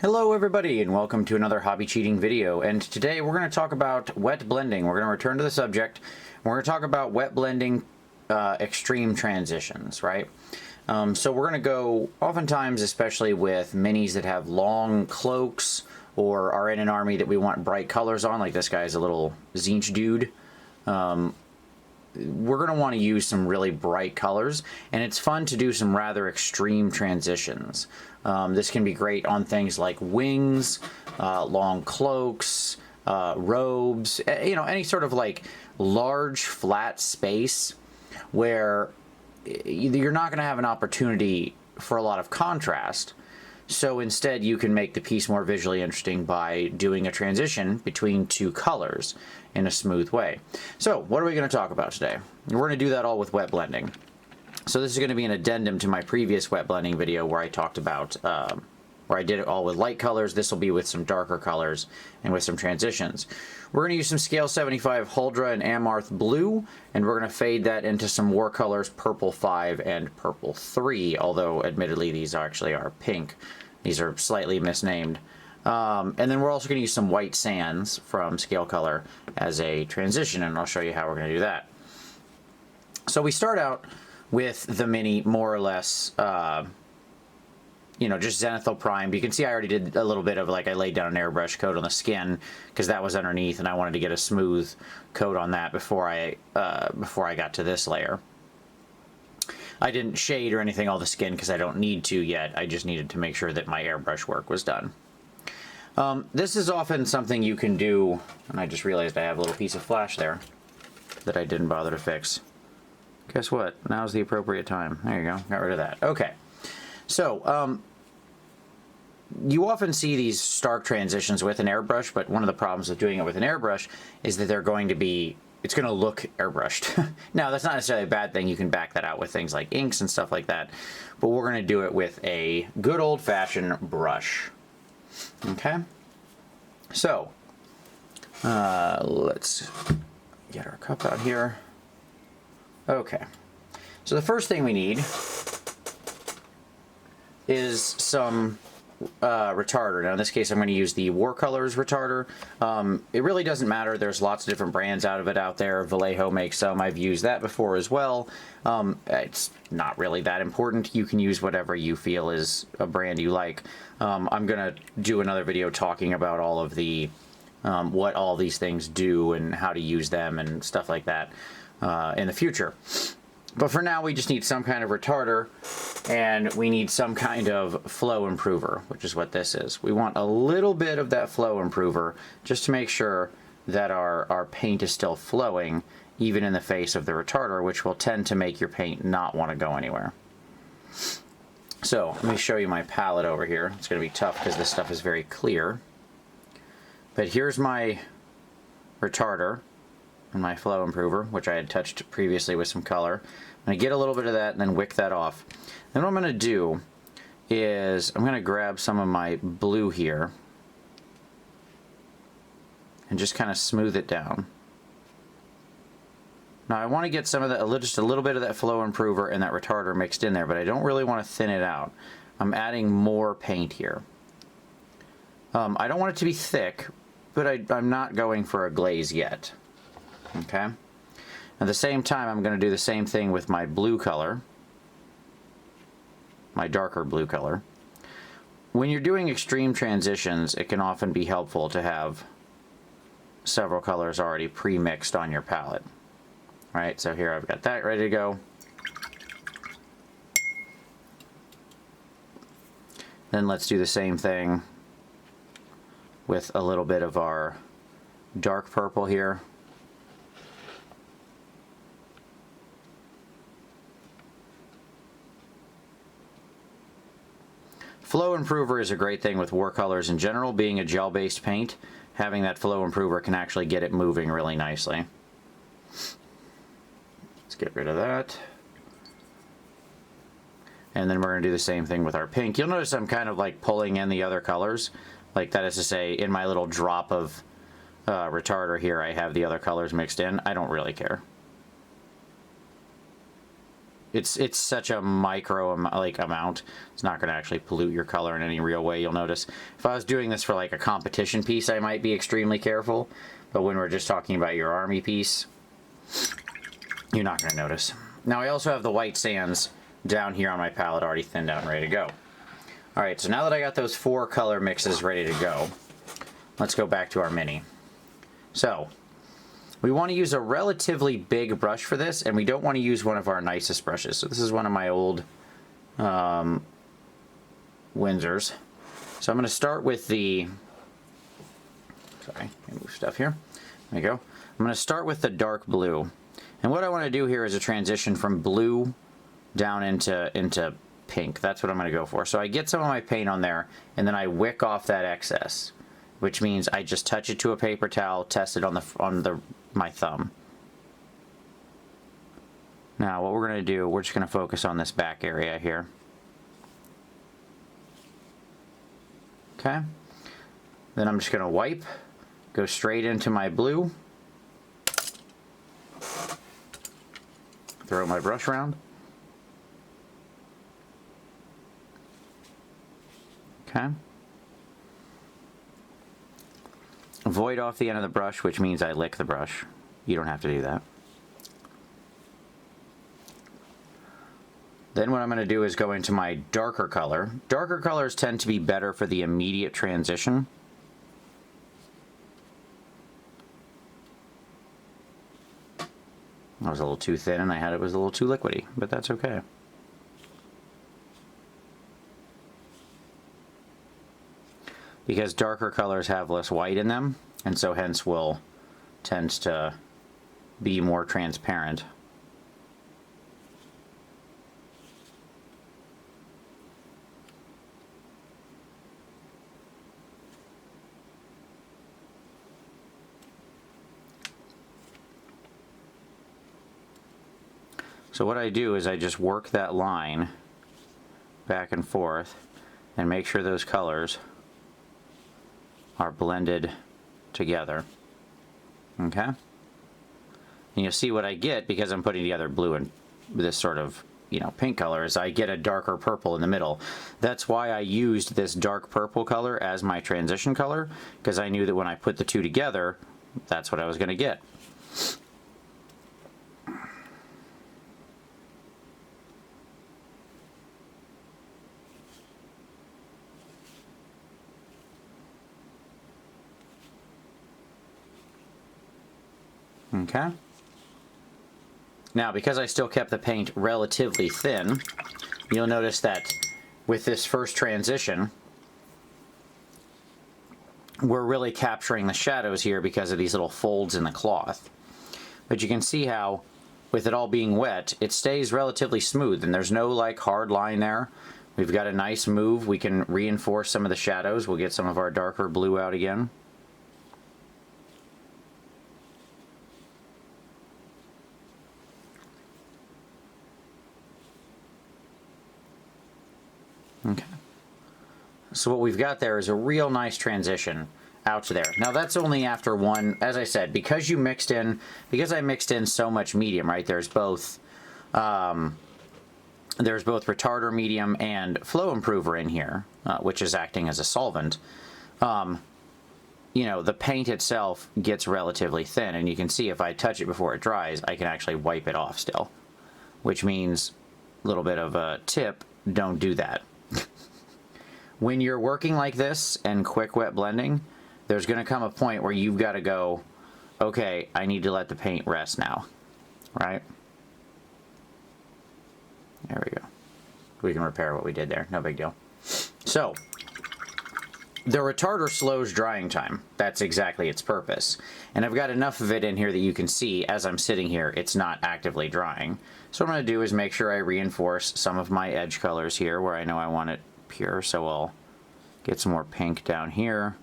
Hello everybody and welcome to another hobby cheating video, and today we're going to talk about wet blending. We're going to return to the subject. We're going to talk about wet blending extreme transitions, right? So we're going to go, oftentimes, especially with minis that have long cloaks or are in an army that we want bright colors on, like this guy's a little Tzeentch dude. We're going to want to use some really bright colors, and it's fun to do some rather extreme transitions. This can be great on things like wings, long cloaks, robes, you know, any sort of like large flat space where you're not going to have an opportunity for a lot of contrast. So instead you can make the piece more visually interesting by doing a transition between two colors in a smooth way. So what are we going to talk about today? We're going to do that all with wet blending. So this is going to be an addendum to my previous wet blending video where I talked about, where I did it all with light colors. This will be with some darker colors and with some transitions. We're going to use some Scale 75 Huldra and Amarth Blue, and we're going to fade that into some War Colors Purple 5 and Purple 3, although admittedly these actually are pink. These are slightly misnamed. And then we're also going to use some White Sands from Scale Color as a transition, and I'll show you how we're going to do that. So we start out with the mini more or less, you know, just zenithal primed. You can see I already did a little bit of, like, I laid down an airbrush coat on the skin because that was underneath, and I wanted to get a smooth coat on that before I got to this layer. I didn't shade or anything all the skin because I don't need to yet. I just needed to make sure that my airbrush work was done. This is often something you can do, and I just realized I have a little piece of flash there that I didn't bother to fix. Guess what? Now's the appropriate time. There you go. Got rid of that. Okay. So, you often see these stark transitions with an airbrush, but one of the problems with doing it with an airbrush is that they're going to be, it's going to look airbrushed. Now, that's not necessarily a bad thing. You can back that out with things like inks and stuff like that, but we're going to do it with a good old-fashioned brush. Okay? So, let's get our cup out here. Okay, so the first thing we need is some retarder. Now in this case I'm going to use the War Colors retarder. It really doesn't matter. There's lots of different brands out there. Vallejo makes some. I've used that before as well. It's not really that important. You can use whatever you feel is a brand you like. I'm going to do another video talking about all of the what all these things do and how to use them and stuff like that in the future. But for now we just need some kind of retarder, and we need some kind of flow improver, which is what this is. We want a little bit of that flow improver just to make sure that our paint is still flowing even in the face of the retarder, which will tend to make your paint not want to go anywhere. So let me show you my palette over here. It's going to be tough because this stuff is very clear. But here's my retarder and my flow improver, which I had touched previously with some color. I'm going to get a little bit of that and then wick that off. Then what I'm going to do is I'm going to grab some of my blue here and just kind of smooth it down. Now I want to get some of that, just a little bit of that flow improver and that retarder mixed in there, but I don't really want to thin it out. I'm adding more paint here. I don't want it to be thick, but I'm not going for a glaze yet. Okay? At the same time, I'm going to do the same thing with my blue color, my darker blue color. When you're doing extreme transitions, it can often be helpful to have several colors already pre-mixed on your palette. All right, so here I've got that ready to go. Then let's do the same thing with a little bit of our dark purple here. Flow improver is a great thing with War Colors in general. Being a gel-based paint, having that flow improver can actually get it moving really nicely. Let's get rid of that. And then we're going to do the same thing with our pink. You'll notice I'm kind of like pulling in the other colors. Like, that is to say, in my little drop of retarder here, I have the other colors mixed in. I don't really care. It's such a micro amount. It's not going to actually pollute your color in any real way, you'll notice. If I was doing this for like a competition piece, I might be extremely careful. But when we're just talking about your army piece, you're not going to notice. Now I also have the white sands down here on my palette already thinned out and ready to go. Alright, so now that I got those 4 color mixes ready to go, let's go back to our mini. So, we want to use a relatively big brush for this, and we don't want to use one of our nicest brushes. So this is one of my old Windsors. So I'm going to start with the... Sorry, I move stuff here. There we go. I'm going to start with the dark blue. And what I want to do here is a transition from blue down into pink. That's what I'm going to go for. So I get some of my paint on there, and then I wick off that excess, which means I just touch it to a paper towel, test it on my thumb. Now what we're going to do, we're just going to focus on this back area here. Okay. Then I'm just going to wipe, go straight into my blue, throw my brush around. Okay. Void off the end of the brush, which means I lick the brush. You don't have to do that. Then what I'm going to do is go into my darker color. Darker colors tend to be better for the immediate transition. I was a little too thin and it was a little too liquidy, but that's okay. Because darker colors have less white in them, and so hence will tend to be more transparent. So what I do is I just work that line back and forth and make sure those colors are blended together. Okay? And you'll see what I get because I'm putting together blue and this sort of, you know, pink color is I get a darker purple in the middle. That's why I used this dark purple color as my transition color, because I knew that when I put the two together, that's what I was going to get. Okay. Now, because I still kept the paint relatively thin, you'll notice that with this first transition, we're really capturing the shadows here because of these little folds in the cloth. But you can see how, with it all being wet, it stays relatively smooth, and there's no like hard line there. We've got a nice move. We can reinforce some of the shadows. We'll get some of our darker blue out again. Okay. So what we've got there is a real nice transition out to there. Now that's only after one, as I said, because I mixed in so much medium, right? There's both retarder medium and flow improver in here, which is acting as a solvent. You know, the paint itself gets relatively thin, and you can see if I touch it before it dries, I can actually wipe it off still, which means a little bit of a tip, don't do that. When you're working like this and quick wet blending, there's going to come a point where you've got to go, okay, I need to let the paint rest now, right? There we go. We can repair what we did there, no big deal. So, the retarder slows drying time. That's exactly its purpose. And I've got enough of it in here that you can see as I'm sitting here, it's not actively drying. So what I'm going to do is make sure I reinforce some of my edge colors here where I know I want it pure. So I'll get some more pink down here,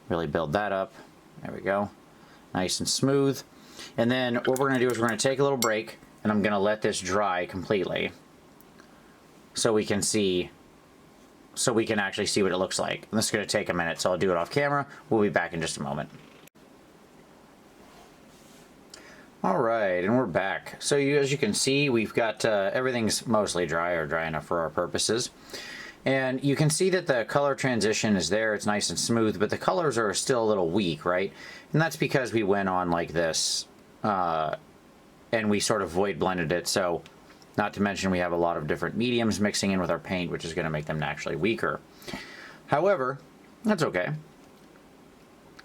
really build that up. There we go. Nice and smooth. And then what we're going to do is we're going to take a little break, and I'm going to let this dry completely so we can actually see what it looks like. And this is going to take a minute, so I'll do it off camera. We'll be back in just a moment. All right, and we're back. So as you can see, we've got everything's mostly dry or dry enough for our purposes. And you can see that the color transition is there. It's nice and smooth, but the colors are still a little weak, right? And that's because we went on like this and we sort of void blended it. So not to mention we have a lot of different mediums mixing in with our paint, which is going to make them naturally weaker. However, that's okay.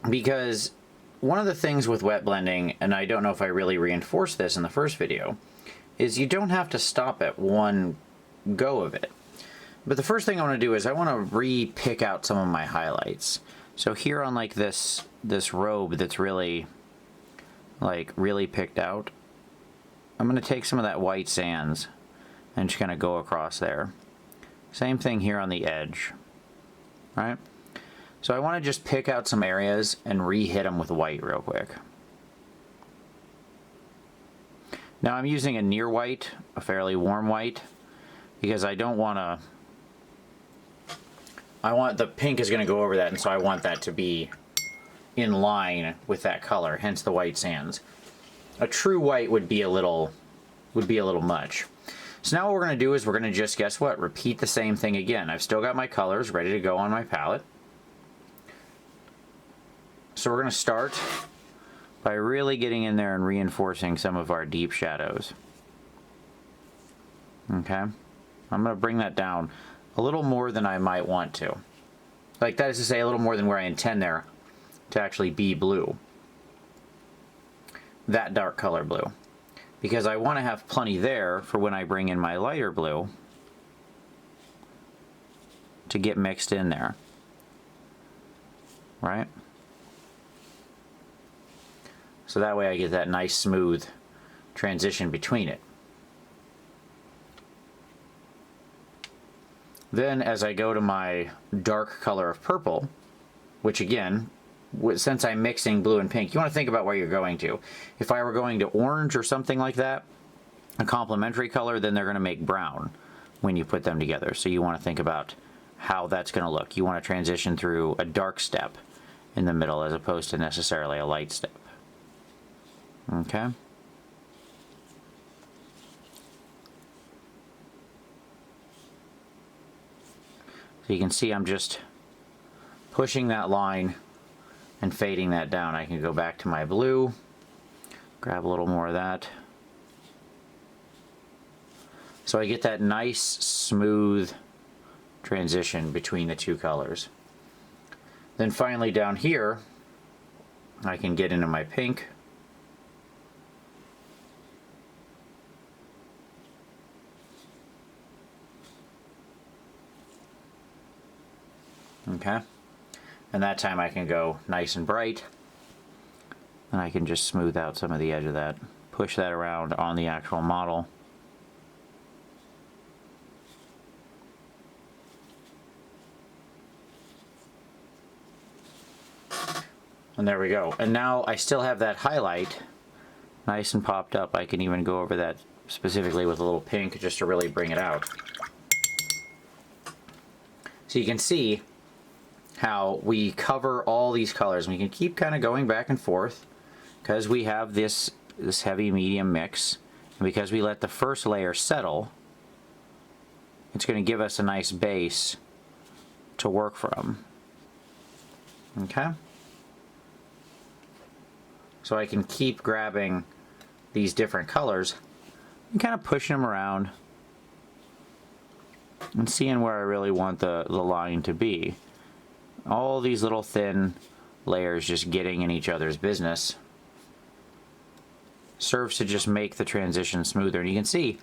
Because one of the things with wet blending, and I don't know if I really reinforced this in the first video, is you don't have to stop at one go of it. But the first thing I want to do is I want to re-pick out some of my highlights. So here on like this robe that's really picked out, I'm going to take some of that white sands and just kind of go across there. Same thing here on the edge, right? So I want to just pick out some areas and re-hit them with white real quick. Now I'm using a near white, a fairly warm white, because I don't want to... the pink is going to go over that, and so I want that to be in line with that color, hence the white sands. A true white would be a little much. So now what we're going to do is we're going to just, guess what, repeat the same thing again. I've still got my colors ready to go on my palette. So we're going to start by really getting in there and reinforcing some of our deep shadows. Okay? I'm going to bring that down a little more than I might want to. Like, that is to say, a little more than where I intend there to actually be blue. That dark color blue. Because I want to have plenty there for when I bring in my lighter blue to get mixed in there. Right? So that way I get that nice smooth transition between it. Then as I go to my dark color of purple, which again, since I'm mixing blue and pink, you want to think about where you're going to. If I were going to orange or something like that, a complementary color, then they're going to make brown when you put them together. So you want to think about how that's going to look. You want to transition through a dark step in the middle as opposed to necessarily a light step. Okay? So you can see I'm just pushing that line and fading that down. I can go back to my blue, grab a little more of that. So I get that nice, smooth transition between the two colors. Then finally down here, I can get into my pink. Okay, and that time I can go nice and bright, and I can just smooth out some of the edge of that, push that around on the actual model. And there we go. And now I still have that highlight nice and popped up. I can even go over that specifically with a little pink just to really bring it out. So you can see how we cover all these colors. We can keep kind of going back and forth because we have this heavy medium mix, and because we let the first layer settle, it's going to give us a nice base to work from. Okay? So I can keep grabbing these different colors and kind of pushing them around and seeing where I really want the line to be. All these little thin layers just getting in each other's business serves to just make the transition smoother. And you can see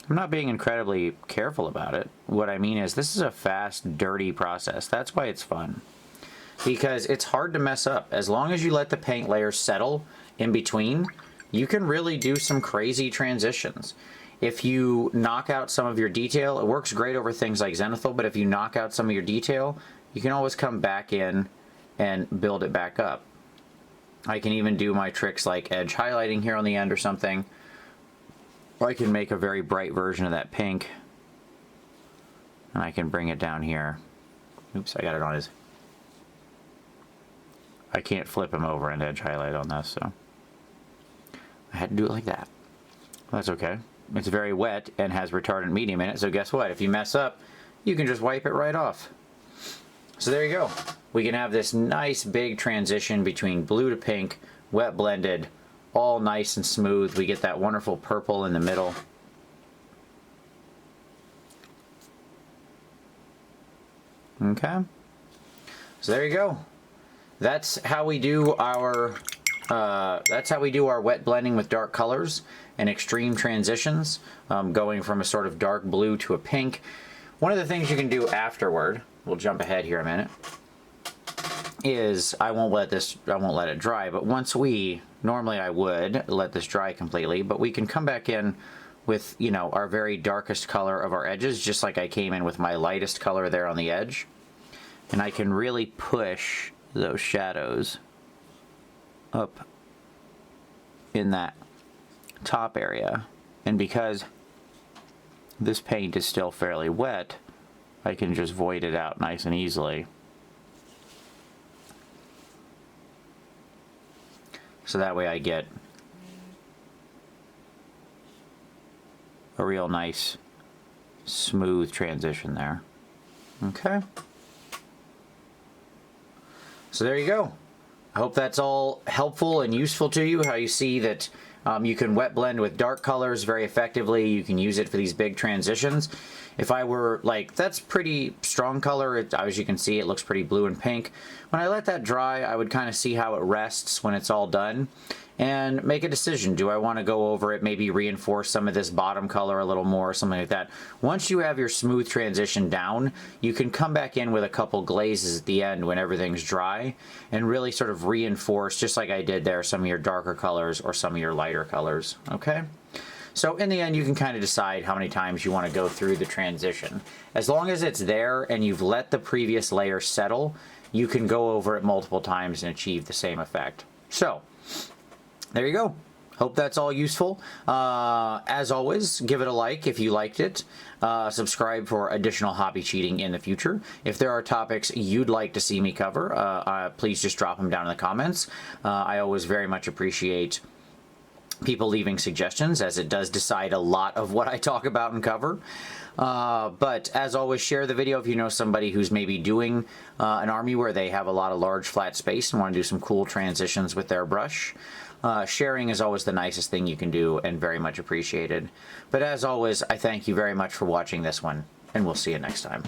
I'm not being incredibly careful about it. What I mean is this is a fast, dirty process. That's why it's fun. Because it's hard to mess up. As long as you let the paint layers settle in between, you can really do some crazy transitions. If you knock out some of your detail, it works great over things like zenithal, but if you knock out some of your detail, you can always come back in and build it back up. I can even do my tricks like edge highlighting here on the end or something. Or I can make a very bright version of that pink. And I can bring it down here. Oops, I got it on his... I can't flip him over and edge highlight on this, so... I had to do it like that. That's okay. It's very wet and has retardant medium in it, so guess what? If you mess up, you can just wipe it right off. So there you go. We can have this nice big transition between blue to pink, wet blended, all nice and smooth. We get that wonderful purple in the middle. Okay. So there you go. That's how we do our wet blending with dark colors and extreme transitions, going from a sort of dark blue to a pink. One of the things you can do afterward, we'll jump ahead here a minute, is I won't let it dry, but normally I would let this dry completely, but we can come back in with, you know, our very darkest color of our edges, just like I came in with my lightest color there on the edge. And I can really push those shadows up in that top area. And because this paint is still fairly wet, I can just void it out nice and easily. So that way I get a real nice smooth transition there. Okay. So there you go. I hope that's all helpful and useful to you, how you see that you can wet blend with dark colors very effectively. You can use it for these big transitions. If I were like, that's pretty strong color. As you can see, it looks pretty blue and pink. When I let that dry, I would kind of see how it rests when it's all done and make a decision. Do I want to go over it, maybe reinforce some of this bottom color a little more, something like that. Once you have your smooth transition down, you can come back in with a couple glazes at the end when everything's dry and really sort of reinforce, just like I did there, some of your darker colors or some of your lighter colors, okay? So in the end, you can kind of decide how many times you want to go through the transition. As long as it's there and you've let the previous layer settle, you can go over it multiple times and achieve the same effect. So, there you go. Hope that's all useful. As always, give it a like if you liked it. Subscribe for additional hobby cheating in the future. If there are topics you'd like to see me cover, please just drop them down in the comments. I always very much appreciate people leaving suggestions, as it does decide a lot of what I talk about and cover. But as always, share the video if you know somebody who's maybe doing an army where they have a lot of large flat space and want to do some cool transitions with their brush. Sharing is always the nicest thing you can do and very much appreciated. But as always, I thank you very much for watching this one, and we'll see you next time.